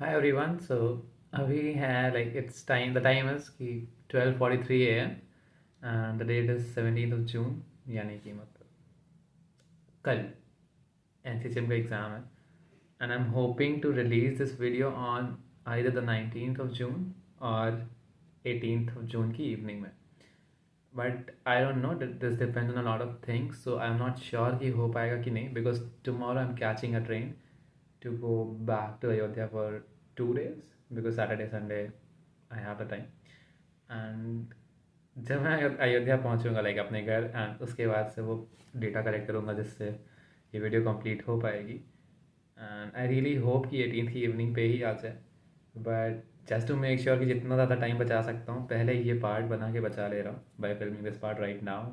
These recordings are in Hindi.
Hi everyone. So अभी है like it's time. The time is कि 12:43 a.m. and the date is 17th of June. यानी कि मतलब कल NCCM का एग्ज़ाम है and I'm hoping to release this video on either the 19th of June or 18th of June की evening में. But I don't know. This depends on a lot of things. So I'm not sure कि हो पाएगा कि नहीं because tomorrow I'm catching a train to go back to Ayodhya for 2 days because Saturday, Sunday I have the time. And जब मैं अयोध्या पहुंचूंगा लाइक अपने घर एंड उसके बाद से वो डेटा कलेक्ट करूंगा जिससे ये वीडियो कंप्लीट हो पाएगी एंड आई रियली होप कि 18th की इवनिंग पे ही आ जाए but just to make sure कि जितना ज़्यादा टाइम बचा सकता हूँ पहले ये पार्ट बना के बचा ले रहा हूँ by filming this part right now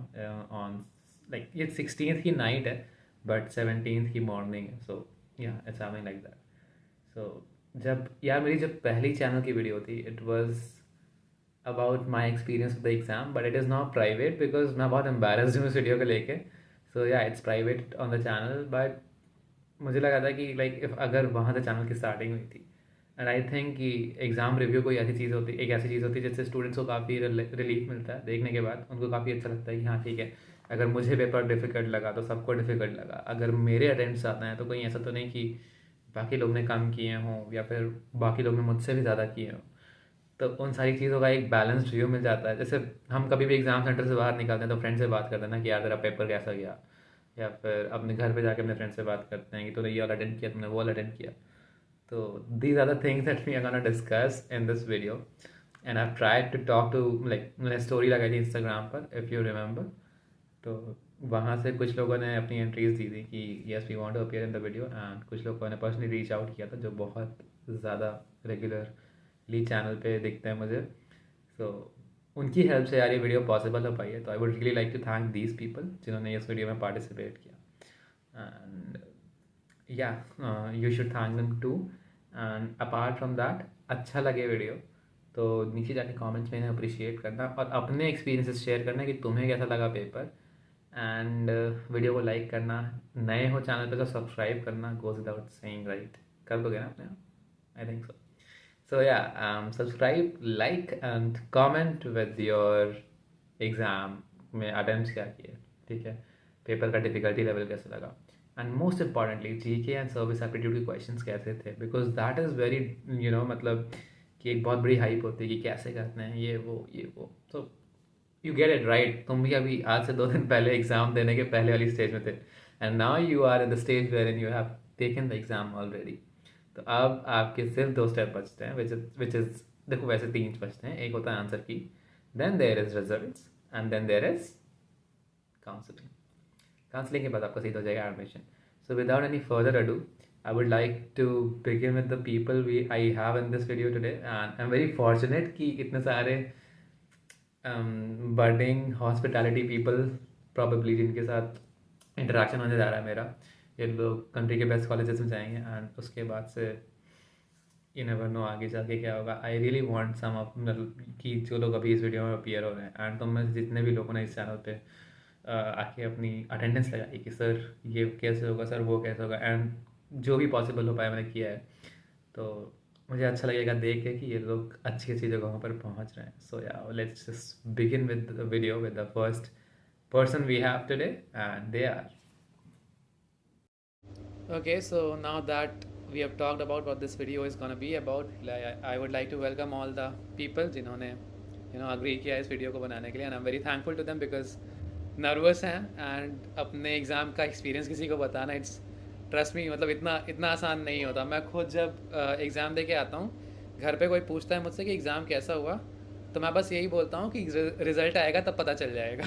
on like ये 16th की नाइट है बट 17th की मॉर्निंग है सो या it's something like that so जब यार मेरी जब पहली चैनल की वीडियो थी it was about my experience with the exam but it is not private because मैं बहुत एम्बेरस्ड हूँ इस वीडियो को लेके सो या it's private on the channel but मुझे लगा था कि लाइक इफ अगर वहाँ से चैनल की स्टार्टिंग हुई थी एंड आई थिंक कि एग्ज़ाम रिव्यू कोई ऐसी चीज़ होती एक ऐसी चीज़ होती है जिससे स्टूडेंट्स को काफ़ी रिलीफ मिलता है देखने के बाद उनको काफ़ी अच्छा लगता है कि हाँ ठीक है अगर मुझे पेपर डिफ़िकल्ट लगा तो सबको डिफ़िकल्ट लगा अगर मेरे अटेम्प्ट्स आते हैं तो कहीं ऐसा तो नहीं कि बाकी लोग ने कम किए हों या फिर बाकी लोग ने मुझसे भी ज़्यादा किए हों तो उन सारी चीज़ों का एक बैलेंस्ड व्यू मिल जाता है जैसे हम कभी भी एग्ज़ाम सेंटर से बाहर निकलते हैं तो फ्रेंड से बात करते हैं ना कि यार तेरा पेपर कैसा गया या फिर अपने घर पे जाके अपने फ्रेंड से बात करते हैं कि तूने ये वाला अटेंड किया तुमने वो वाला अटेंड किया तो these are the things that we are gonna discuss in this video and I tried to talk to like मैंने स्टोरी लगाई थी इंस्टाग्राम पर इफ़ यू रिमेंबर तो वहाँ से कुछ लोगों ने अपनी एंट्रीज दी थी कि yes we want to appear in the video and कुछ लोगों ने पर्सनली रीच आउट किया था जो बहुत ज़्यादा रेगुलरली चैनल पे दिखते हैं मुझे सो उनकी हेल्प से यार ये वीडियो पॉसिबल हो पाई है तो I would really like to thank these people जिन्होंने इस वीडियो में पार्टिसिपेट किया and yeah you should thank them too and apart from that अच्छा लगे वीडियो तो नीचे जाके कमेंट्स में अप्रिशिएट करना और अपने एक्सपीरियंसेस शेयर करना कि तुम्हें कैसा लगा पेपर एंड वीडियो को लाइक करना नए हो चैनल पे तो सब्सक्राइब करना गोज विदाउट सेइंग राइट कर दोगे ना अपने आप आई थिंक सो सो या subscribe like and comment with your exam में अटेम्प्ट्स क्या किए ठीक है पेपर का डिफ़िकल्टी लेवल कैसे लगा and most importantly GK and service aptitude के क्वेश्चंस कैसे थे बिकॉज दैट इज़ वेरी मतलब कि एक बहुत बड़ी हाइप होती है कि कैसे करते हैं ये वो तो यू गेट इट राइट तुम भी अभी आज से 2 दिन पहले एग्ज़ाम देने के पहले वाली स्टेज में थे and now you are in the stage where in you have taken the exam already तो अब आपके सिर्फ 2 स्टेप बचते हैं विच इज़ देखो वैसे 3 बचते हैं एक होता है answer key then there is results and then there is counselling counselling के बाद आपका सीधा हो जाएगा admission so without any further ado I would like to begin with the people I have in this video today and I'm very fortunate कि इतने सारे बर्डिंग हॉस्पिटैलिटी पीपल प्रॉबेबली जिनके साथ इंटरेक्शन होने जा रहा है मेरा ये लोग कंट्री के बेस्ट कॉलेजेस में जाएंगे एंड उसके बाद से यू नेवर नो आगे जाके क्या होगा I really want some of कि जो लोग अभी इस वीडियो में अपीयर हो रहे हैं एंड तो मैं जितने भी लोगों ने इस चैनल पे आके अपनी अटेंडेंस लगाई कि सर ये कैसे होगा सर वो कैसे होगा एंड जो भी पॉसिबल हो पाया मैंने किया है तो मुझे अच्छा लगेगा देख के कि ये लोग अच्छी अच्छी जगहों पर पहुंच रहे हैं सो या let's just begin with the video with the first person we have today and they are okay so now that we have talked about what this video is going to be about I would like to welcome all the people जिन्होंने agree किया इस वीडियो को बनाने के लिए and I'm very thankful to them because nervous हैं एंड अपने एग्ज़ाम का एक्सपीरियंस किसी को बताना इट्स ट्रस्ट मी मतलब इतना आसान नहीं होता मैं खुद जब एग्ज़ाम दे के आता हूँ घर पे कोई पूछता है मुझसे कि एग्ज़ाम कैसा हुआ तो मैं बस यही बोलता हूँ कि रिज़ल्ट आएगा तब पता चल जाएगा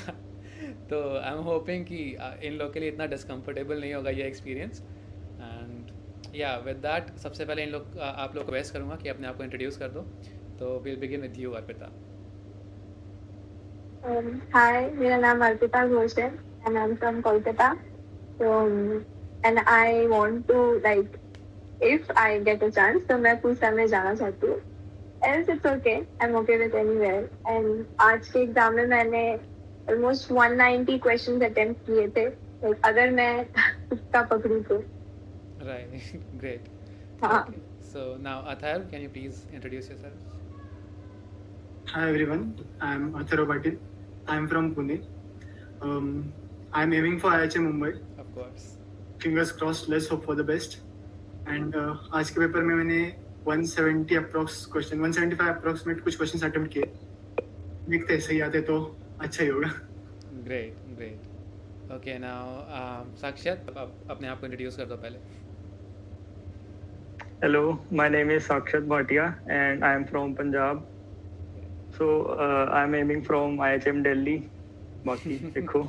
तो आई एम होपिंग कि इन लोग के लिए इतना डिस्कम्फर्टेबल नहीं होगा ये एक्सपीरियंस एंड या विद दैट सबसे पहले इन लोग आप लोग को रिक्वेस्ट करूँगा कि अपने आप को इंट्रोड्यूस कर दो तो will begin with you Arpita Hi, मेरा नाम अर्पिता घोष है and I'm from Kolkata. So, and I want to like, if I get a chance, तो मैं पूसा में जाना चाहती हूँ. Else it's okay. I'm okay with anywhere. And आज के एग्जाम में मैंने almost 190 questions attempt किए थे. Like, अगर मैं उसका पकड़ी तो. Right, great. हाँ. Okay. So now Athar, can you please introduce yourself? Hi everyone, I'm Atharo Patil. I'm from Pune. I'm aiming for IHM Mumbai. Of course. Fingers crossed. Let's hope for the best. And आज के पेपर में मैंने 170 अप्रॉक्स क्वेश्चन 175 अप्रॉक्सीमेट कुछ क्वेश्चंस अटेम्प्ट किए. देखते हैं, सही आते तो अच्छा ही होगा. Great, great. Okay, now Sakshit, अपने आप को इंट्रोड्यूस कर दो पहले. Hello, my name is Sakshat Bhatia and I am from Punjab. So I am aiming from IHM Delhi. बाकी देखो.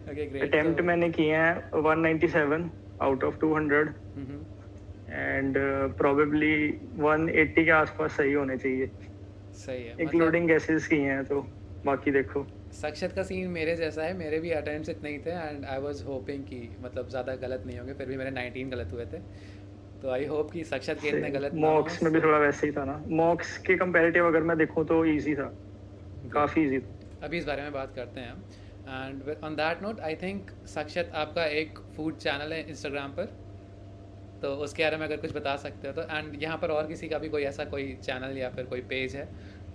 Okay, great. Attempt मैंने किए हैं 197 out of 200 and probably 180 के आसपास सही होने चाहिए. सही है. Including guesses किए हैं तो बाकी देखो. सक्षत का सीन मेरे जैसा है. मेरे भी अटेम्प्ट्स इतने ही थे एंड आई वाज होपिंग कि मतलब ज़्यादा गलत नहीं होंगे. फिर भी मेरे 19 गलत हुए थे. तो आई होप कि सक्षत के इतने गलत ना हो. मॉक्स में भी थोड़ा वैसे ही था ना. मॉक्स के कंपैरेटिव अगर मैं देखूं तो इजी था, काफ़ी इजी था. अभी इस बारे में बात करते हैं हम. And on that note I think Sakshat आपका एक फूड चैनल है इंस्टाग्राम पर, तो उसके बारे में अगर कुछ बता सकते हो तो. एंड यहाँ पर और किसी का भी कोई ऐसा कोई चैनल या फिर कोई पेज है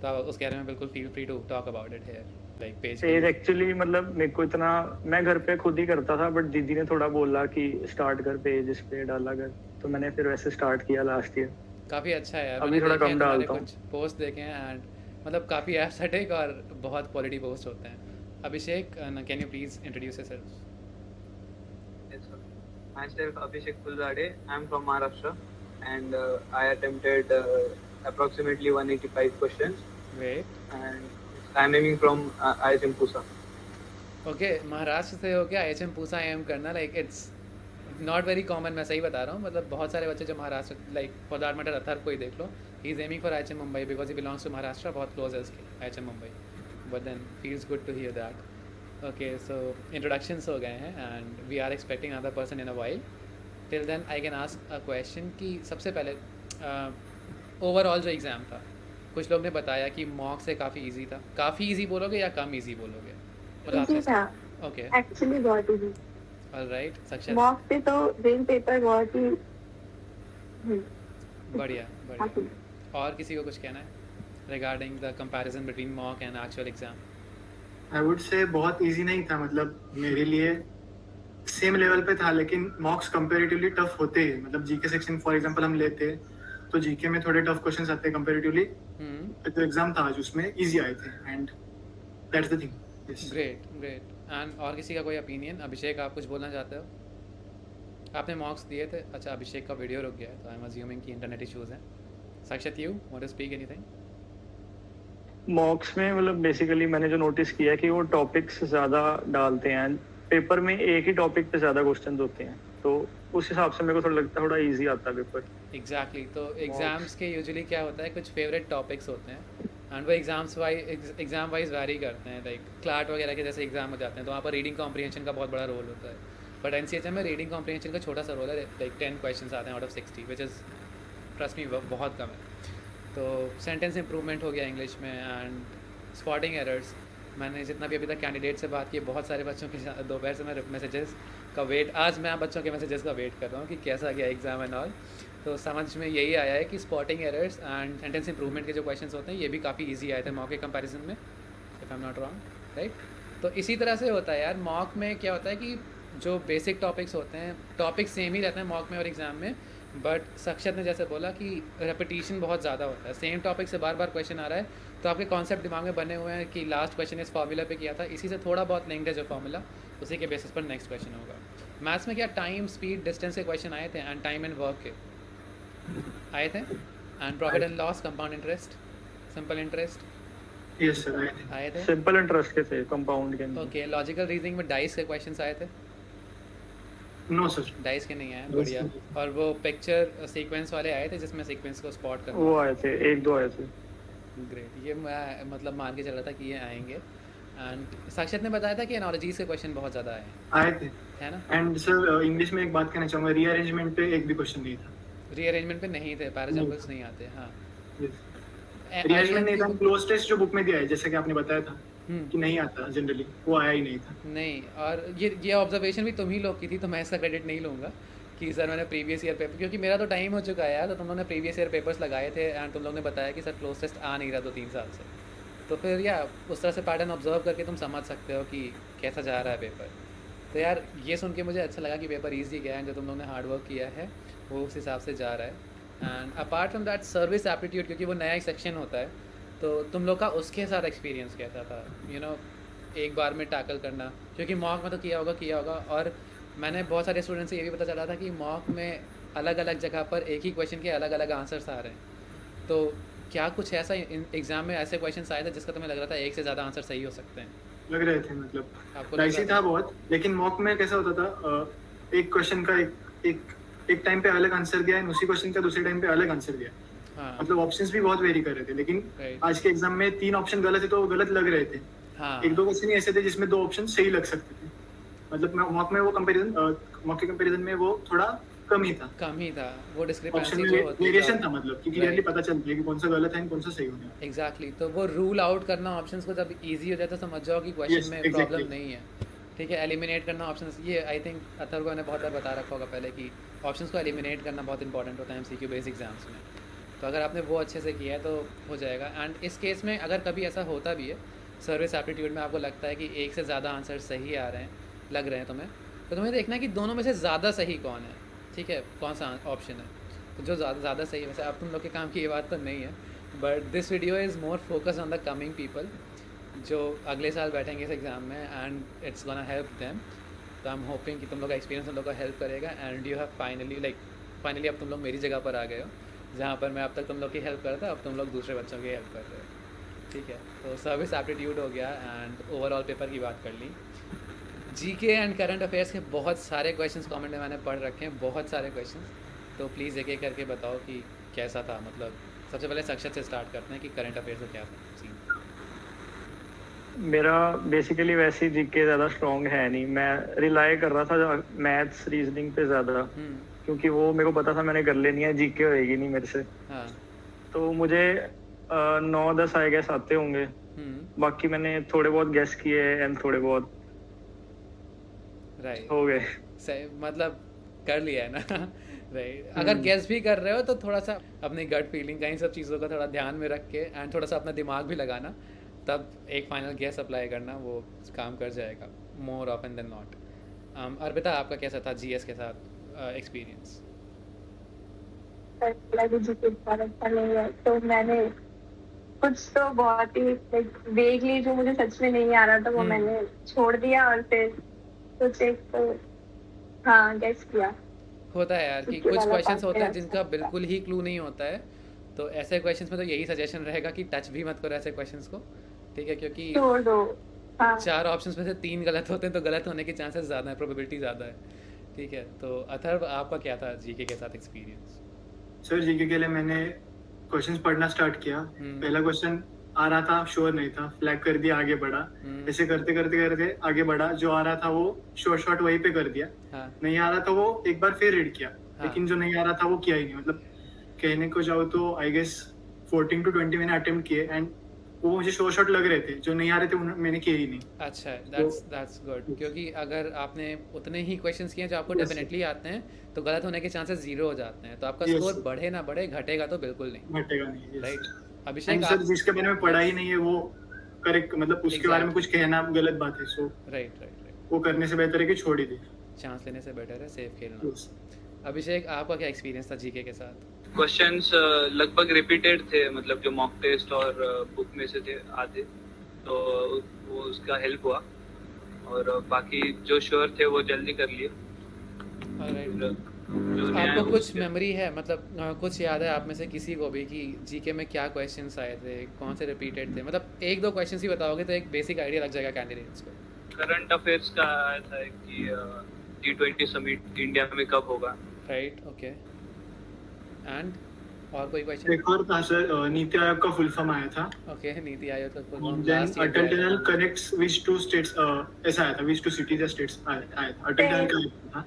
तो आप उसके बारे में बिल्कुल feel free to talk about it here. Like page actually मतलब मेरे को इतना, मैं घर पे खुद ही करता था बट दीदी ने थोड़ा बोला कि स्टार्ट कर पेज, इस पे डाला कर, तो मैंने फिर वैसे स्टार्ट किया लास्ट ईयर. काफ़ी अच्छा है यार. अभी थोड़ा कम डालता हूँ. कुछ पोस्ट देखे हैं एंड मतलब काफ़ी एस्थेटिक और बहुत क्वालिटी पोस्ट होते हैं. Abhishek, can you please introduce yourself? Yes, sir. Myself Abhishek Pulzade. I'm from Maharashtra and I attempted approximately 185 questions. Great. And I'm aiming from IHM Pusa. Okay, Maharashtra से होके IHM पूसा एम करना, like it's not very common. मैं सही बता रहा हूँ. मतलब बहुत सारे बच्चे जो Maharashtra, like for that matter Athar को ही देख लो, he is aiming for IHM Mumbai because he belongs to Maharashtra. बहुत क्लोज है उसके IHM Mumbai. But then feels good to hear that. Okay, so introductions हो गए हैं and we are expecting another person in a while. Till then I can ask a question कि सबसे पहले ओवरऑल जो एग्ज़ाम था, कुछ लोग ने बताया कि मॉक से काफ़ी इजी था. काफ़ी इजी बोलोगे या कम इजी बोलोगे? इजी था. ओके, एक्चुअली बहुत इजी. ऑलराइट. सक्षत, मॉक पे तो रियल पेपर बहुत ही बढ़िया बढ़िया. और किसी को कुछ कहना है regarding the comparison between mock and actual exam? I would say बहुत इजी नहीं था. मतलब मेरे लिए सेम लेवल पे था, लेकिन मॉक्स कंपैरेटिवली टफ होते हैं. मतलब जीके सेक्शन फॉर एग्जांपल हम लेते हैं तो जीके में थोड़े टफ क्वेश्चंस आते हैं कंपैरेटिवली. जो एग्जाम था आज उसमें इजी आए थे and that's the thing. Yes, great great. And और किसी का कोई ओपिनियन? अभिषेक, आप कुछ बोलना चाहते हो? आपने मॉक्स दिए थे. अच्छा, अभिषेक का वीडियो रुक गया है तो आई एम अज्यूमिंग कि इंटरनेट इश्यूज हैं. Sakshat, you want to speak anything? Mocks में मतलब बेसिकली मैंने जो नोटिस किया है कि वो टॉपिक्स ज़्यादा डालते हैं. पेपर में एक ही टॉपिक पे ज़्यादा क्वेश्चंस होते हैं, तो उस हिसाब से मेरे को थोड़ा लगता है थोड़ा इजी आता है पेपर. एग्जैक्टली. तो एग्जाम्स के यूजुअली क्या होता है, कुछ फेवरेट टॉपिक्स होते हैं एंड वो एग्जाम वाइज वैरी करते हैं. लाइक क्लाट वगैरह के जैसे एग्जाम हो जाते हैं तो वहाँ पर रीडिंग कॉम्प्रिहेंशन का बहुत बड़ा रोल होता है. बट NCHM में रीडिंग कॉम्प्रिहेंशन का छोटा सा रोल है. लाइक 10 क्वेश्चन आते हैं out of 60, which is trust me बहुत कम है. तो सेंटेंस इंप्रूवमेंट हो गया इंग्लिश में एंड स्पॉटिंग एरर्स. मैंने जितना भी अभी तक कैंडिडेट से बात की, बहुत सारे बच्चों के दोपहर से मैं मैसेजेस का वेट, आज मैं बच्चों के मैसेजेस का वेट कर रहा हूँ कि कैसा गया एग्जाम एंड ऑल. तो समझ में यही आया है कि spotting errors and sentence improvement के जो क्वेश्चंस होते हैं ये भी काफ़ी इजी आए थे मॉक के कंपैरिजन में, if I am not wrong, right. तो इसी तरह से होता है यार. मॉक में क्या होता है कि जो बेसिक टॉपिक्स होते हैं, टॉपिक्स सेम ही रहते हैं मॉक में और एग्ज़ाम में, बट सक्षत ने जैसे बोला कि रेपिटेशन बहुत ज़्यादा होता है. सेम टॉपिक से बार बार क्वेश्चन आ रहा है तो आपके कॉन्सेप्ट दिमाग में बने हुए हैं कि लास्ट क्वेश्चन इस फार्मूला पे किया था, इसी से थोड़ा बहुत लिंक्ड है जो फार्मूला, उसी के बेसिस पर नेक्स्ट क्वेश्चन होगा. मैथ्स में क्या टाइम, स्पीड, डिस्टेंस के क्वेश्चन आए थे एंड टाइम एंड वर्क के आए थे and profit and loss, compound interest, simple interest yes sir, आए थे. सिंपल इंटरेस्ट के थे, कंपाउंड के नहीं. ओके, लॉजिकल रीजनिंग में डाइस के क्वेश्चंस आए थे? नो सर, डाइस के नहीं आए. बढ़िया. और वो पिक्चर सीक्वेंस वाले आए थे जिसमें सीक्वेंस को स्पॉट करना. वो आए थे, एक दो आए थे. ग्रेट. ये मैं मतलब मान के चल रहा था कि ये आएंगे. एंड साक्षात ने बताया था कि एनालॉजीज के क्वेश्चन बहुत ज़्यादा आए थे, है ना. एंड सर इंग्लिश में एक बात कहना चाहूँगा, रीअरेंजमेंट पे एक भी क्वेश्चन नहीं था. रीअरेंजमेंट पे नहीं थे, पैराजम्बल्स नहीं आते. हाँ, रीअरेंजमेंट नहीं था. क्लोज टेस्ट जो बुक में दिया है जैसे कि आपने बताया था कि नहीं आता जनरली, वो आया ही नहीं था. नहीं. और ये ऑब्जर्वेशन भी तुम ही लोग की थी तो मैं इसका क्रेडिट नहीं लूँगा. कि सर मैंने प्रीवियस ईयर पेपर, क्योंकि मेरा तो टाइम हो चुका है यार, तो तुम लोगों ने प्रीवियस ईयर पेपर्स लगाए थे एंड तुम लोगों ने बताया कि सर क्लोज टेस्ट आ नहीं रहा 2-3 साल से, तो फिर यार उस तरह से पैटर्न ऑब्जर्व करके तुम समझ सकते हो कि कैसा जा रहा है पेपर। तो यार ये सुन के मुझे अच्छा लगा कि पेपर ईजी गया है, जो तुम लोगों ने हार्ड वर्क किया है वो उस हिसाब से जा रहा है। And apart from that service aptitude, क्योंकि वो नया एक सेक्शन होता है, तो तुम लोग का उसके साथ एक्सपीरियंस कैसा था, एक बार में टैकल करना, क्योंकि मॉक में तो किया होगा, और मैंने बहुत सारे स्टूडेंट्स से ये भी पता चला था कि मॉक में अलग अलग जगह पर एक ही क्वेश्चन के अलग अलग आंसर्स आ रहे हैं। तो क्या कुछ ऐसा एग्जाम में ऐसे क्वेश्चन आए थे जिसका तुम्हें लग रहा था एक से ज़्यादा आंसर सही हो सकते हैं? लग रहे थे, मतलब आपको डाइसी था बहुत, लेकिन मॉक में कैसा होता था, एक क्वेश्चन का एक टाइम पे अलग आंसर दिया है, उसी क्वेश्चन का दूसरे टाइम पे अलग आंसर दिया, हाँ मतलब ऑप्शंस भी बहुत वेरी कर रहे थे। लेकिन राइट, आज के एग्जाम में 3 ऑप्शन गलत है तो वो गलत लग रहे थे, हाँ 1-2 क्वेश्चन ही ऐसे थे जिसमें 2 ऑप्शन सही लग सकते थे। मतलब मॉक में वो मॉक के कंपैरिजन में वो थोड़ा कम ही था, कम ही था, वो ऑप्शन डिस्क्रिपेंसी में जो होती वेरिएशन है। था, मतलब कि क्लियरली Right. पता चलता है कि कौन सा गलत है कौन सा सही होगा। एग्जैक्टली तो वो रूल आउट करना ऑप्शंस को जब इजी हो जाए तो समझ जाओ कि क्वेश्चन Yes, में exactly. प्रॉब्लम नहीं है। ठीक है, एलिमिनेट करना ऑप्शंस, ये आई थिंक अथर्व ने बहुत बार बता रखा होगा पहले कि ऑप्शंस को एलिमिनेट करना बहुत इंपॉर्टेंट होता है एमसीक्यू बेस्ड एग्जाम्स में। तो अगर आपने वो अच्छे से किया है तो हो जाएगा। एंड इस केस में अगर कभी ऐसा होता भी है सर्विस एप्टीट्यूड में, आपको लगता है कि एक से ज़्यादा आंसर सही आ रहे हैं, लग रहे हैं तुम्हें, तो तुम्हें देखना है कि दोनों में से ज़्यादा सही कौन है। ठीक है, कौन सा ऑप्शन है, तो जो ज़्यादा सही है। वैसे अब तुम लोग के काम की ये बात तो नहीं है, but this video is more focus on the coming people जो अगले साल बैठेंगे इस एग्ज़ाम में, and it's gonna help them. तो आई एम होपिंग कि तुम लोग का एक्सपीरियंस तुम लोग को हेल्प करेगा, एंड यू हैव फाइनली अब तुम लोग मेरी जगह पर आ गए हो, जहाँ पर मैं अब तक तुम लोग की हेल्प करता, अब तुम लोग दूसरे बच्चों की हेल्प कर रहे हो। ठीक है, तो सर्विस एप्टीट्यूड हो गया एंड ओवरऑल पेपर की बात कर ली। जीके एंड करंट अफेयर्स के बहुत सारे क्वेश्चंस कमेंट में मैंने पढ़ रखे हैं, बहुत सारे क्वेश्चंस, तो प्लीज़ एक एक करके बताओ कि कैसा था। मतलब सबसे पहले सक्षत से स्टार्ट करते हैं कि करंट अफेयर्स का क्या था सीन। मेरा बेसिकली वैसे ही जीके ज़्यादा स्ट्रॉन्ग है नहीं, मैं रिलाई कर रहा था मैथ्स रीजनिंग पे ज़्यादा, क्योंकि वो मेरे को पता था मैंने कर लेनी है, जीके होएगी नहीं मेरे से। हाँ, तो मुझे 9-10 आई गेस आते होंगे, बाकी मैंने थोड़े बहुत गेस किए एंड थोड़े बहुत राइट, हो गए। सही, मतलब कर लिया है ना। राइट, अगर गेस भी कर रहे हो तो थोड़ा सा अपनी गट फीलिंग का इन सब चीज़ों का थोड़ा ध्यान में रख के एंड थोड़ा सा अपना दिमाग भी लगाना, तब एक फाइनल गेस अप्लाई करना, वो काम कर जाएगा more often than not. Arpita, आपका कैसा था जीएस के साथ एक्सपीरियंस? लगे जीके बहुत अच्छा नहीं है, तो मैंने कुछ तो बहुत ही लाइक वेगली जो मुझे सच में नहीं आ रहा था वो मैंने छोड़ दिया, और फिर कुछ एक तो हाँ गेस किया। होता है यार कि जीके कुछ वाला क्वेश्चंस part होते हैं मेरा जिनका अच्छा था। बिल्कुल ही क्लू नहीं होता है, तो ऐसे क्वेश्चंस में तो यही सजेशन रहेगा कि टच भी मत करो ऐसे क्वेश्चंस को। ठीक है, क्योंकि छोड़ दो। हाँ 4 ऑप्शंस में से 3 गलत होते हैं, तो गलत होने के चांसेस ज़्यादा है, प्रोबेबिलिटी ज़्यादा है। ठीक है, तो अथर्व आपका क्या था जीके के साथ एक्सपीरियंस? सर जीके के लिए मैंने क्वेश्चंस पढ़ना स्टार्ट किया, पहला क्वेश्चन आ रहा था, श्योर नहीं था, फ्लैग कर दिया, आगे बढ़ा, ऐसे करते करते करते आगे बढ़ा, जो आ रहा था वो शॉर्ट वहीं पे कर दिया, हाँ नहीं आ रहा था वो एक बार फिर रीड किया, हाँ। लेकिन जो नहीं आ रहा था वो किया ही नहीं। मतलब कहने को जाओ तो आई गेस 14 to 20 मैंने अटेम्प्ट किए एंड वो मुझे शॉर्ट लग रहे थे, जो नहीं आ रहे थे मैंने किए ही नहीं। अच्छा, दैट्स गुड, क्योंकि अगर आपने उतने ही क्वेश्चंस किए जो आपको Yes, डेफिनेटली आते हैं, तो गलत होने के चांसेस 0 हो जाते हैं, तो आपका Yes, स्कोर sir. बढ़े ना बढ़े, घटेगा तो बिल्कुल नहीं। घटेगा नहीं। राइट, एंड अभिषेक सर आप जिसके बारे में पढ़ा ही नहीं है वो करेक्ट, मतलब उसके बारे में कुछ कहना गलत बात है, सो राइट, वो करने से बेहतर है कि छोड़ ही दे। चांस लेने से बेटर है सेफ खेलना। अभिषेक, आपका क्या एक्सपीरियंस था जीके के साथ? क्वेश्चंस लगभग रिपीटेड थे, मतलब जो मॉक टेस्ट और बुक में से थे आधे, तो वो उसका हेल्प हुआ, और बाकी जो श्योर थे वो जल्दी कर लिए। Alright. जो नया है आपको वो कुछ उसके- मेमोरी है, मतलब कुछ याद है आप में से किसी को भी कि जीके में क्या क्वेश्चंस आए थे, कौन से रिपीटेड थे? मतलब 1-2 क्वेश्चंस ही बताओगे तो एक बेसिक आइडिया लग जाएगा कैंडिडेट्स को। करंट अफेयर्स का आया था कि G20 समिट इंडिया में कब होगा। राइट, ओके, एंड और कोई क्वेश्चन? एक और था सर, नीति आयोग का फुल फॉर्म आया था, ओके, नीति आयोग का full form then last year Atal पे आया टनल था। कनेक्ट्स विच टू स्टेट्स, ऐसा आया था, विच टू सिटीज या स्टेट्स आया था, अटल टनल का आया था।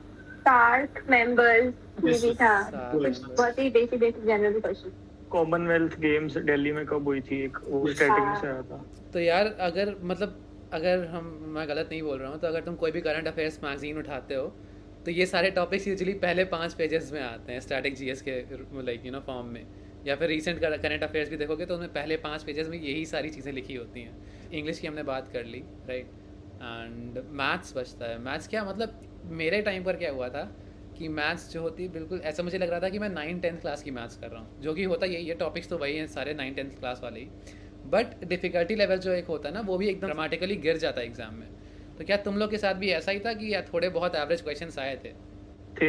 सार्क मेंबर्स ये Yes, भी था, सार्क कुछ members। बहुत ही basic general question. Commonwealth Games Delhi में कब हुई थी, एक वो Yes. स्टैटिक से आया था। तो यार अगर मतलब अगर मैं गलत नहीं बोल रहा हूँ, तो अगर तुम कोई भी करंट अफेयर्स मैगजीन उठाते हो तो ये सारे टॉपिक्स यूजुअली पहले 5 पेजेस में आते हैं स्टैटिक जीएस के फॉर्म में, या फिर रीसेंट करंट अफेयर्स भी देखोगे तो उसमें पहले 5 पेजेस में यही सारी चीज़ें लिखी होती हैं। इंग्लिश की हमने बात कर ली, राइट, एंड मैथ्स बचता है। मैथ्स क्या मतलब, मेरे टाइम पर क्या हुआ था कि मैथ्स जो होती बिल्कुल ऐसा मुझे लग रहा था कि मैं 9th-10th क्लास की मैथ्स कर रहा हूँ, जो कि होता यही है, टॉपिक्स तो वही हैं सारे 9th-10th क्लास वाले ही, बट डिफ़िकल्टी लेवल जो एक होता है ना वो भी एकदम ड्रामेटिकली गिर जाता है एग्जाम में। तो क्या तुम लोग के साथ भी ऐसा ही था कि या थोड़े बहुत एवरेज क्वेश्चंस आए थे?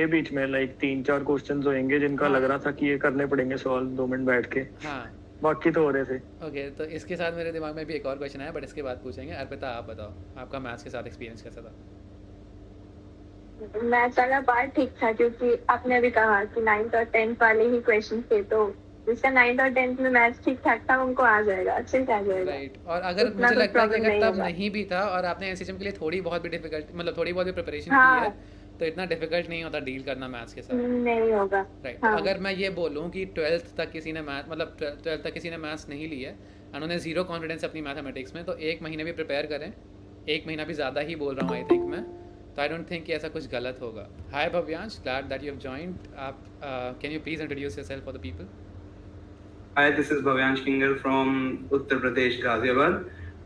बीच में लाइक 3-4 क्वेश्चंस होंगे जिनका हाँ। लग रहा था कि ये करने पड़ेंगे सॉल्व 2 मिनट बैठ के, हाँ, बाकी तो हो रहे थे। ओके, तो इसके साथ मेरे दिमाग में भी एक और क्वेश्चन आया, बट इसके बाद पूछेंगे। अर्पिता, आप बताओ आपका मैथ्स के साथ एक्सपीरियंस कैसा था? मैथ्स वाला पार्ट ठीक था, क्योंकि आपने भी कहा कि 9th और 10th वाले ही क्वेश्चन थे, तो जिसका 9th और 10th में मैथ्स ठीक ठाक था उनको आ जाएगा, अच्छे से आ जाएगा। राइट, और अगर उतना मुझे कुछ लगता है कि problem अगर नहीं तब होगा। नहीं भी था और आपने एनसीएचएम के लिए थोड़ी बहुत भी डिफिकल्ट मतलब थोड़ी बहुत भी प्रिपरेशन हाँ। की है, तो इतना डिफिकल्ट नहीं होता डील करना मैथ्स के साथ, नहीं होगा। राइट। हाँ। अगर मैं ये बोलूँ कि 12th तक किसी ने मैथ मतलब 12th तक किसी ने मैथ्स नहीं ली है, उन्होंने ज़ीरो कॉन्फिडेंस अपनी मैथमेटिक्स में, तो 1 महीने भी प्रिपेयर करें। 1 महीना भी ज़्यादा ही बोल रहा हूँ आई थिंक मैं, तो आई डोंट थिंक कि ऐसा कुछ गलत होगा। Hi Bhavyansh, glad that you have joined. आप can you please introduce yourself for the people? Hi, this is Bhavyansh Kingal from Uttar Pradesh, Ghaziabad.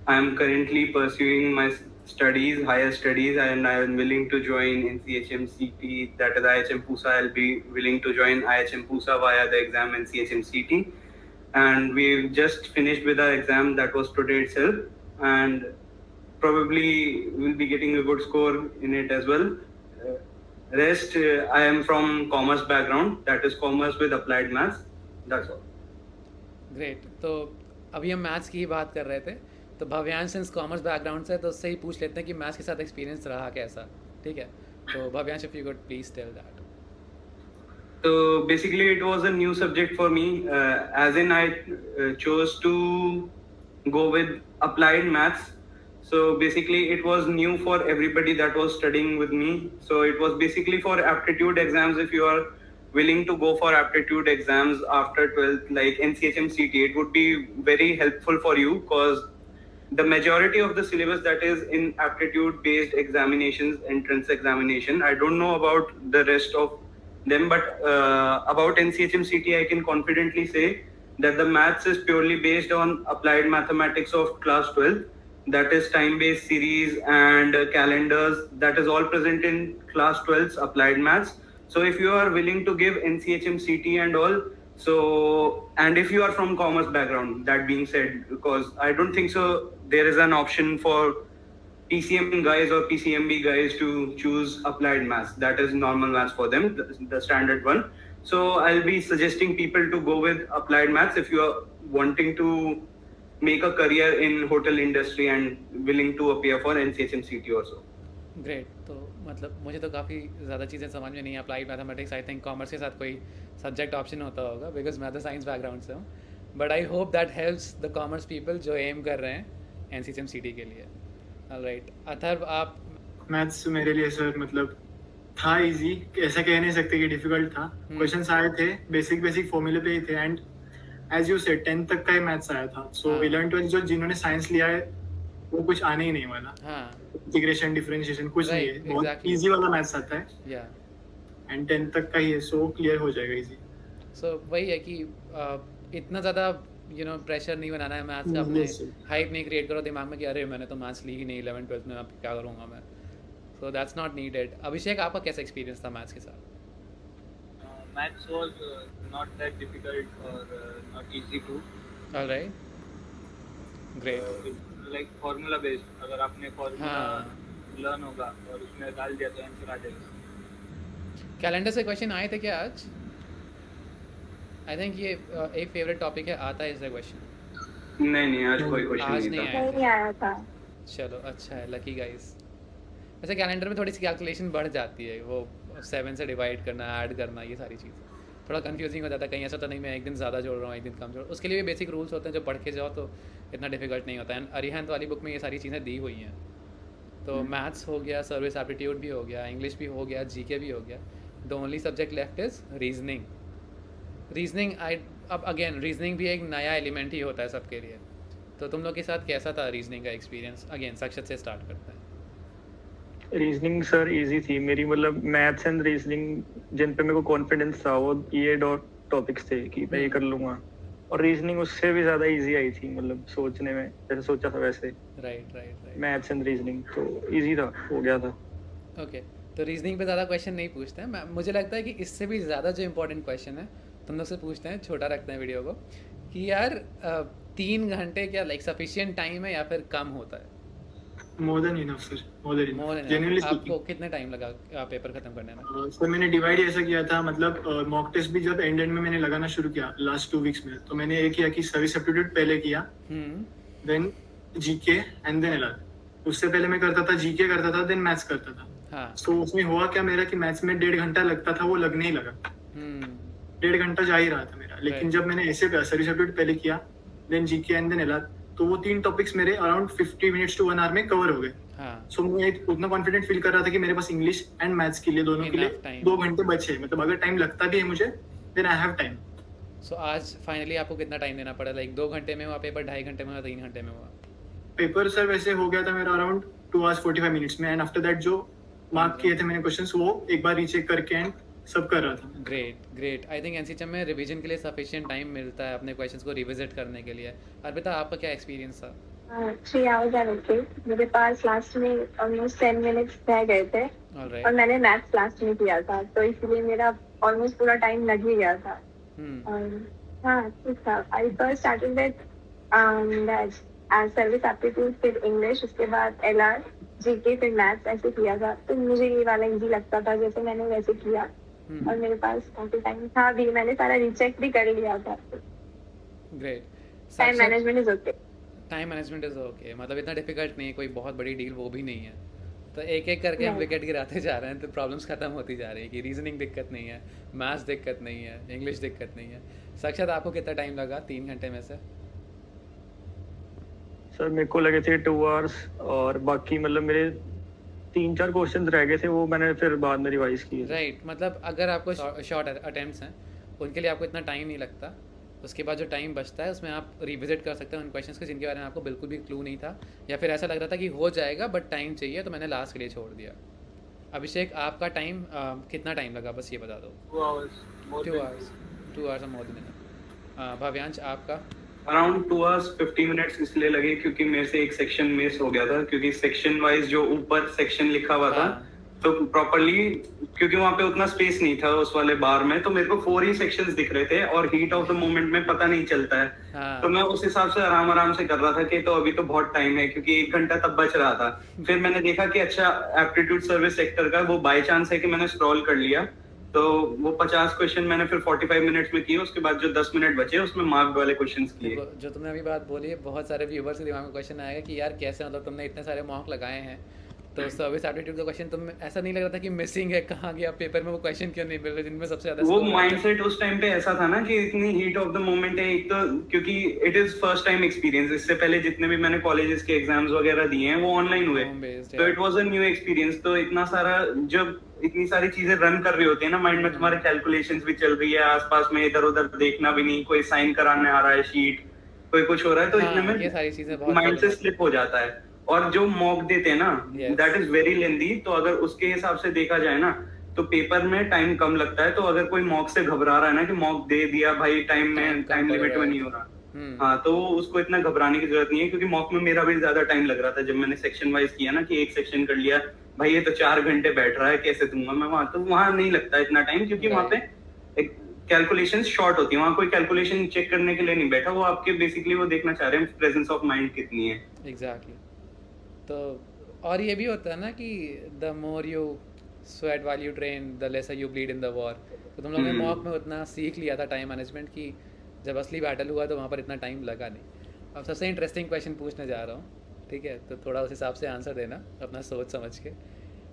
I am currently pursuing my studies, higher studies, and I am willing to join NCHM CT, that is IHM PUSA. I'll be willing to join IHM PUSA via the exam NCHM CT. And we've just finished with our exam that was today itself, and probably we'll be getting a good score in it as well. Rest, I am from commerce background, that is commerce with applied maths. That's all. Great, तो अभी हम मैथ्स की ही बात कर रहे थे, तो भव्यांश सिंस कॉमर्स बैकग्राउंड से, तो उससे ही पूछ लेते हैं कि मैथ्स के साथ एक्सपीरियंस रहा कैसा, ठीक है? तो Bhavyansh, if you could please tell that. So basically, it was a new subject for me, as in I chose to go with applied maths. So basically, it was new for everybody that was studying with me. So it was basically for aptitude exams. If you are willing to go for aptitude exams after 12th, like NCHM CT, it would be very helpful for you, because the majority of the syllabus that is in aptitude based examinations, entrance examination, I don't know about the rest of them, but about NCHM CT, I can confidently say that the maths is purely based on applied mathematics of class 12. That is time based series and calendars, that is all present in class 12's applied maths. So if you are willing to give NCHM CT and all, so, and if you are from commerce background, that being said, because I don't think so there is an option for PCM guys or PCMB guys to choose applied maths. That is normal maths for them, the standard one. So I'll be suggesting people to go with applied maths if you are wanting to make a career in hotel industry and willing to appear for NCHM CT also. Great, तो मतलब मुझे तो काफ़ी ज़्यादा चीज़ें समझ में नहीं, applied mathematics I think commerce के साथ कोई सब्जेक्ट ऑप्शन होता होगा, बिकॉज मैं तो साइंस बैकग्राउंड से हूँ, but I hope that helps the commerce people जो एम कर रहे हैं एनसीएचएम सीटी के लिए। ऑलराइट, अथर्व, आप? मैथ्स मेरे लिए सर मतलब था इजी, ऐसा कह नहीं सकते कि डिफिकल्ट था। क्वेश्चंस आए थे, बेसिक फॉर्मूले पे ही थे, and as you said 10th तक का ही मैथ्स आया था। सो 11th 12th जो जिन्होंने साइंस लिया है वो कुछ आने ही नहीं वाला। हाँ, इंटीग्रेशन डिफरेंशिएशन कुछ नहीं है, बहुत exactly. इजी वाला मैथ्स आता है, या एंड 10th तक का ही है, सो क्लियर हो जाएगा इजी। सो वही है कि इतना ज़्यादा प्रेशर नहीं बनाना है मैथ्स का, अपने Yes, sir. हाइप नहीं क्रिएट करो दिमाग में कि अरे मैंने तो मैथ्स ली ही नहीं 11th 12th में, अब क्या करूँगा मैं। So that's not needed. Abhishek, आपका कैसा एक्सपीरियंस था मैथ्स के साथ? Maths was not that difficult or not easy too. Alright, great. Like formula based, अगर आपने formula हाँ। learn होगा और उसमें डाल दिया तो आंसर आ जाएगा। कैलेंडर से क्वेश्चन आए थे क्या आज? आई थिंक ये एक फेवरेट टॉपिक है, आता है इससे क्वेश्चन। नहीं, आज कोई क्वेश्चन आज नहीं नहीं था। आया नहीं आया था। चलो अच्छा है, लकी गाइस। वैसे कैलेंडर में थोड़ी सी कैलकुलेशन बढ़ जाती है, वो 7 से डिवाइड करना, ऐड करना, ये सारी चीज़ें थोड़ा कंफ्यूजिंग हो जाता है। कहीं ऐसा तो नहीं मैं एक दिन ज़्यादा जोड़ रहा हूँ एक दिन कम जोड़, उसके लिए भी बेसिक रूल्स होते हैं जो पढ़ के जाओ तो इतना डिफिकल्ट नहीं होता है। अरिहंत वाली बुक में ये सारी चीज़ें दी हुई हैं। तो मैथ्स हो गया, सर्विस एप्टीट्यूड भी हो गया, इंग्लिश भी हो गया, जीके भी हो गया। The only subject left is reasoning. अब अगेन रीजनिंग भी एक नया एलिमेंट ही होता है सबके लिए। तो तुम लोग के साथ कैसा था रीजनिंग का एक्सपीरियंस? अगेन सक्षत से स्टार्ट करते हैं। रीजनिंग सर इजी थी मेरी, मतलब मैथ्स एंड रीजनिंग जिन पे मेरे को कॉन्फिडेंस था वो ये टॉपिक्स थे कि मैं ये कर लूंगा, और रीजनिंग उससे भी ज्यादा इजी आई थी, मतलब सोचने में जैसे सोचा था वैसे। Right right right. Maths and reasoning तो इजी था, हो गया था। ओके, तो रीजनिंग पे ज़्यादा क्वेश्चन नहीं पूछते हैं, मुझे लगता है कि इससे भी ज़्यादा जो इंपॉर्टेंट क्वेश्चन है तुम लोग से पूछते हैं, छोटा रखते हैं वीडियो को, कि यार 3 घंटे क्या लाइक सफिशिएंट टाइम है या फिर कम होता है? More than enough sir, more than more enough genuinely आपको स्पीकिंग। कितने टाइम लगा पेपर खत्म करने में? सर मैंने डिवाइड ऐसा किया था, मतलब मॉक टेस्ट भी जब एंड में मैंने लगाना शुरू किया लास्ट 2 वीक्स में, तो मैंने ये किया कि सर्विस एप्टीट्यूड पहले किया, then GK and then LR. उससे पहले मैं करता था जीके करता था, देन मैथ्स करता था। हाँ। तो उसमें हुआ क्या मेरा कि मैथ्स में 1.5 घंटा लगता था, वो लगने ही लगा, 1.5 घंटा जा ही रहा था मेरा। लेकिन Right. जब मैंने ऐसे सर्विस एप्टीट्यूड पहले किया, then GK and then LR, तो वो 3 टॉपिक्स मेरे अराउंड 50 मिनट्स टू 1 आवर में कवर हो गए। हाँ। सो मैं उतना कॉन्फिडेंट फील कर रहा था कि मेरे पास इंग्लिश एंड मैथ्स के लिए दोनों के लिए Enough time. 2 घंटे बचे, मतलब अगर टाइम लगता भी है मुझे, देन आई हैव टाइम। सो आज फाइनली आपको कितना टाइम देना पड़ा? लाइक 2 घंटे में हुआ पेपर, 2.5 घंटे में हुआ, 3 घंटे में हुआ? पेपर सर वैसे हो गया था मेरा अराउंड 2 hours 45 मिनट्स में, एंड आफ्टर दैट जो मार्क किए थे मैंने क्वेश्चंस, वो एक बार रीचेक करके एंड सब कर रहा था। Great great. I think NCHM में रिवीजन के लिए सफिशिएंट टाइम मिलता है अपने क्वेश्चंस को रिविजिट करने के लिए। अर्पिता, आपका क्या एक्सपीरियंस था? 3 hours are okay। मेरे पास लास्ट में ऑलमोस्ट 10 मिनट्स रह गए थे, ऑलराइट। और मैंने मैथ्स लास्ट में किया था, तो इसलिए मेरा ऑलमोस्ट पूरा टाइम लग ही गया था। और हाँ ठीक था। I first started with that service aptitude, फिर इंग्लिश, उसके बाद एलआर, जीके, फिर मैथ्स, ऐसे किया था। तो मुझे ये वाला इजी लगता था, जैसे मैंने वैसे किया, और मेरे पास काफी टाइम था भी, मैंने सारा रीचेक भी कर लिया था। Great. Time management is okay. Time management is okay, मतलब इतना डिफिकल्ट नहीं है, कोई बहुत बड़ी डील वो भी नहीं है। तो एक एक करके हम Right. विकेट गिराते जा रहे हैं, तो प्रॉब्लम्स खत्म होती जा रही है कि रीजनिंग दिक्कत नहीं है, मैथ्स दिक्कत नहीं है, इंग्लिश दिक्कत नहीं है। साक्षात, आपको कितना टाइम लगा 3 घंटे में से? सर मेरे को लगे थे 2 hours, और बाकी मतलब मेरे 3-4 क्वेश्चन रह गए थे, वो मैंने फिर बाद में रिवाइज किए। राइट, मतलब अगर आपको शॉर्ट अटेम्प्ट्स हैं उनके लिए आपको इतना टाइम नहीं लगता, उसके बाद जो टाइम बचता है उसमें आप रिविजिट कर सकते हैं उन क्वेश्चंस को जिनके बारे में आपको बिल्कुल भी क्लू नहीं था, या फिर ऐसा लग रहा था कि हो जाएगा बट टाइम चाहिए, तो मैंने लास्ट के लिए छोड़ दिया। अभिषेक, आपका टाइम कितना टाइम लगा, बस ये बता दो। 2 hours, more 2 than hours 2 hours और मोर देन। भव्यांश, आपका? अराउंड 2 hours 50 minutes इसलिए लगे क्योंकि मेरे से एक सेक्शन मिस हो गया था, क्योंकि सेक्शन वाइज जो ऊपर सेक्शन लिखा हुआ था, हाँ। तो प्रॉपरली क्योंकि वहां पे उतना स्पेस नहीं था उस वाले बार में, तो मेरे को 4 ही सेक्शंस दिख रहे थे, और हीट ऑफ द मोमेंट में पता नहीं चलता है। हाँ। तो मैं उस हिसाब से आराम से कर रहा था कि तो अभी तो बहुत टाइम है, क्योंकि 1 घंटा तब बच रहा था। फिर मैंने देखा कि अच्छा एप्टीट्यूड सर्विस सेक्टर का वो बाय चांस है कि मैंने स्क्रॉल कर लिया, तो वो 50 क्वेश्चन मैंने फिर 45 मिनट्स में किए, उसके बाद जो 10 मिनट बचे उसमें मार्क वाले क्वेश्चंस किए। देखो, जो तुमने अभी बात बोली है, बहुत सारे व्यूवर्स के दिमाग में क्वेश्चन आएगा कि यार कैसे, मतलब तुमने इतने सारे मॉक लगाए हैं, तो सर्विस एप्टीट्यूड का क्वेश्चन तुम ऐसा नहीं लग रहा था कि मिसिंग है, कहाँ गया पेपर में वो क्वेश्चन क्यों नहीं मिल रहे जिनमें सबसे ज्यादा वो score आता है? माइंडसेट उस टाइम पे ऐसा था ना कि इतनी हीट ऑफ द मोमेंट है, एक तो क्योंकि it is first time experience. इससे पहले जितने भी मैंने कॉलेजेस के एग्जाम्स वगैरह दिए हैं वो ऑनलाइन हुए, Home based, तो yeah. It was a new experience. तो इतना सारा, जब इतनी सारी चीजें रन कर रही होती है ना माइंड में, तुम्हारे कैलकुलेशंस भी चल रही है, आसपास में इधर उधर देखना भी नहीं, कोई साइन कराने आ रहा है शीट, कोई कुछ हो रहा है, तो हाँ, इतने ये सारी चीजें बहुत में माइंड से problem स्लिप हो जाता है। और जो मॉक देते हैं ना, Yes. That is very lengthy, तो अगर उसके हिसाब से देखा जाए ना तो पेपर में टाइम कम लगता है। तो अगर कोई मॉक से घबरा रहा है ना कि मॉक दे दिया भाई, टाइम में टाइम पड़ लिमिट रहा में है। नहीं हो रहा, हाँ, तो उसको इतना घबराने की जरूरत नहीं है, क्योंकि मॉक में मेरा भी ज्यादा टाइम लग रहा था। जब मैंने सेक्शन वाइज किया ना कि एक सेक्शन कर लिया, भाई ये तो 4 घंटे बैठ रहा है, कैसे दूंगा मैं वहां, तो वहां नहीं लगता इतना टाइम, क्योंकि वहां पे एक कैलकुलेशन शॉर्ट होती है, वहां कोई कैलकुलेशन चेक करने के लिए नहीं बैठा, वो आपके बेसिकली वो देखना चाह रहे हैं प्रेजेंस ऑफ माइंड कितनी है। एग्जैक्टली। तो और ये भी होता है ना कि the more you sweat while you train the lesser you bleed in the war. तो तुम लोग ने मॉक में उतना सीख लिया था टाइम मैनेजमेंट की, जब असली बैटल हुआ तो वहाँ पर इतना टाइम लगा नहीं। अब सबसे इंटरेस्टिंग क्वेश्चन पूछने जा रहा हूँ, ठीक है, तो थोड़ा उस हिसाब से आंसर देना अपना सोच समझ के,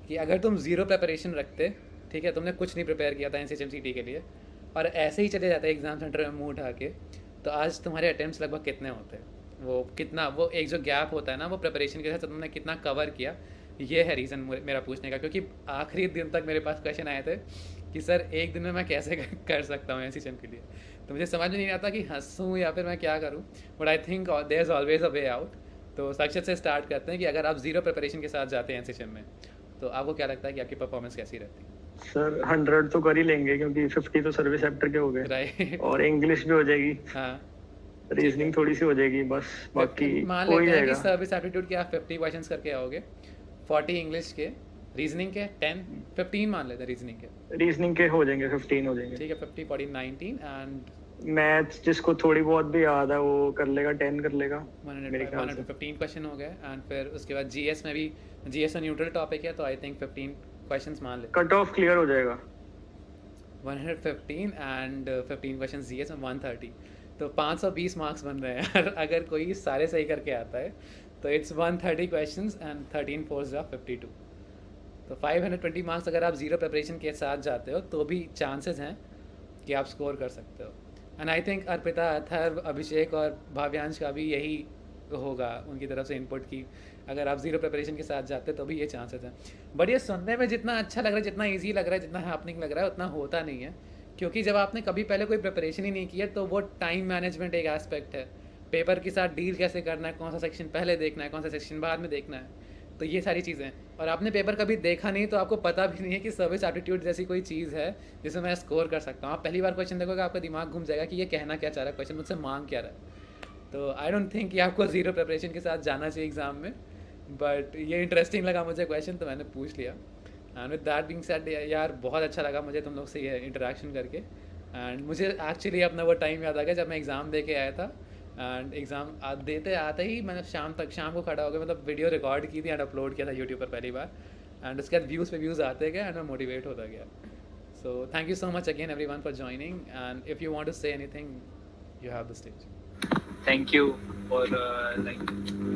कि अगर तुम ज़ीरो प्रिपरेशन रखते, ठीक है, तुमने कुछ नहीं प्रिपेयर किया था NCHMCT के लिए, और ऐसे ही चले जाते एग्ज़ाम सेंटर में मुँह उठा के, तो आज तुम्हारे अटेम्प्ट्स लगभग कितने होते? वो कितना, वो एक जो गैप होता है ना, वो प्रिपरेशन के साथ तुमने कितना कवर किया, ये है रीज़न मेरा पूछने का। क्योंकि आखिरी दिन तक मेरे पास क्वेश्चन आए थे कि सर एक दिन में मैं कैसे कर सकता हूँ NCHM के लिए, तो मुझे समझ में नहीं आता कि हंसूँ या फिर मैं क्या करूँ, but I think there is always a way out. तो साक्षात से स्टार्ट करते हैं कि अगर आप ज़ीरो प्रिपरेशन के साथ जाते हैं NCHM में, तो आपको क्या लगता है कि आपकी परफॉर्मेंस कैसी रहती सर 100 तो कर ही लेंगे क्योंकि 50 तो सर्विस एप्टर के हो है? गए राइट। और इंग्लिश भी हो जाएगी, हाँ, रीजनिंग थोड़ी सी हो जाएगी, बस बाकी मान हो ही लेते हैं कि जाएगा। सर्विस एप्टीट्यूड के आप 50 क्वेश्चंस करके आओगे, 40 इंग्लिश के, रीजनिंग के 10, 15 मान लेते हैं रीजनिंग के, रीजनिंग के हो जाएंगे, 15 हो जाएंगे। ठीक है, 50 40 19 एंड मैथ्स जिसको थोड़ी बहुत भी याद है वो कर लेगा, 10 कर लेगा मेरे ख्याल से। 115 क्वेश्चन हो गए। एंड फिर उसके बाद जीएस में भी, जीएस तो न्यूट्रल टॉपिक है, तो आई थिंक 15 क्वेश्चंस मान ले, कट ऑफ क्लियर हो जाएगा। 115 एंड 15 क्वेश्चन जीएस में 130, तो 520 मार्क्स बन रहे हैं यार अगर कोई सारे सही करके आता है तो इट्स 130 क्वेश्चंस एंड 13 4 52, तो 520 मार्क्स अगर आप जीरो प्रिपरेशन के साथ जाते हो तो भी चांसेस हैं कि आप स्कोर कर सकते हो। And I think Arpita, Atharva, Abhishek और भाव्यांश का भी यही होगा उनकी तरफ से इनपुट की अगर आप जीरो प्रिपरेशन के साथ जाते तो भी ये चांसेस हैं। बट ये सुनने में जितना अच्छा लग रहा है, जितना ईजी लग रहा है, जितना हैपनिंग लग रहा है, उतना होता नहीं है, क्योंकि जब आपने कभी पहले कोई प्रिपरेशन ही नहीं किया तो वो टाइम मैनेजमेंट एक एस्पेक्ट है, पेपर के साथ डील कैसे करना है, कौन सा सेक्शन पहले देखना है, कौन सा सेक्शन बाद में देखना है, तो ये सारी चीज़ें हैं। और आपने पेपर कभी देखा नहीं तो आपको पता भी नहीं है कि सर्विस एप्टीट्यूड जैसी कोई चीज़ है जिसमें मैं स्कोर कर सकता हूँ। आप पहली बार क्वेश्चन देखोगे आपका दिमाग घूम जाएगा कि ये कहना क्या चाह रहा है, क्वेश्चन मुझसे मांग क्या रहा है। तो आई डोंट थिंक कि आपको ज़ीरो प्रिपरेशन के साथ जाना चाहिए एग्ज़ाम में, बट ये इंटरेस्टिंग लगा मुझे क्वेश्चन, तो मैंने पूछ लिया। And with that being said यार, बहुत अच्छा लगा मुझे तुम लोग से ये इंटरेक्शन करके। एंड मुझे एक्चुअली अपना वो टाइम याद आ गया जब मैं एग्ज़ाम दे के आया था, एंड एग्ज़ाम देते आते ही मैंने शाम को खड़ा हो गया, मतलब वीडियो रिकॉर्ड की थी एंड अपलोड किया था यूट्यूब पर पहली बार, एंड उसके बाद व्यूज़ पे व्यूज़ आते गए एंड मैं मोटिवेट होता गया। So thank you so much again everyone for joining, and if you want to say anything you have the stage. Thank you for like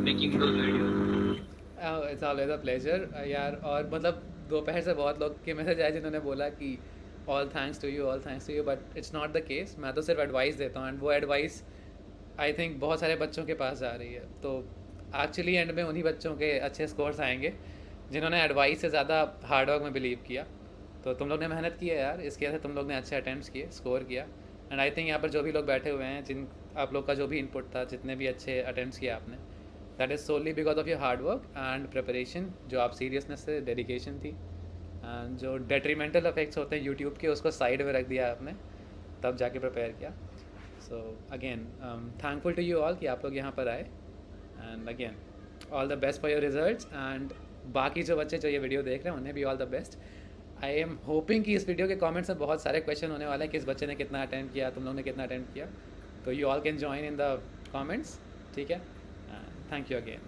making those videos. It's always a pleasure यार। और मतलब दोपहर से बहुत लोग के मैसेज आए जिन्होंने बोला कि all thanks to you, but it's not the case. मैं तो सिर्फ एडवाइस देता हूँ, एंड वो एडवाइस आई थिंक बहुत सारे बच्चों के पास जा रही है। तो एक्चुअली एंड में उन्हीं बच्चों के अच्छे स्कोर्स आएंगे जिन्होंने एडवाइस से ज़्यादा हार्डवर्क में बिलीव किया। तो तुम लोग ने मेहनत की है यार, इसकी वजह से तुम लोग ने अच्छे अटैम्प्ट्स किए, स्कोर किया। एंड आई थिंक यहाँ पर जो भी लोग बैठे हुए हैं, जिन आप लोग का जो भी इनपुट था, जितने भी अच्छे अटैम्प्ट्स किए आपने, that is solely because of your hard work and preparation, जो आप सीरियसनेस से, डेडिकेशन थी, एंड जो डेट्रीमेंटल इफेक्ट्स होते हैं यूट्यूब के उसको साइड में रख दिया आपने, तब जाके प्रिपेयर किया। So again thankful to you all कि आप लोग यहाँ पर आए, and again all the best for your results. And बाकी जो बच्चे जो ये वीडियो देख रहे हैं उन्हें भी all the best. I am hoping कि इस वीडियो के कमेंट्स में बहुत सारे क्वेश्चन होने वाले हैं, किस बच्चे ने कितना अटेम्प्ट किया, तुम लोग ने कितना अटेम्प्ट किया, तो you all can join in the comments, ठीक है। Thank you again.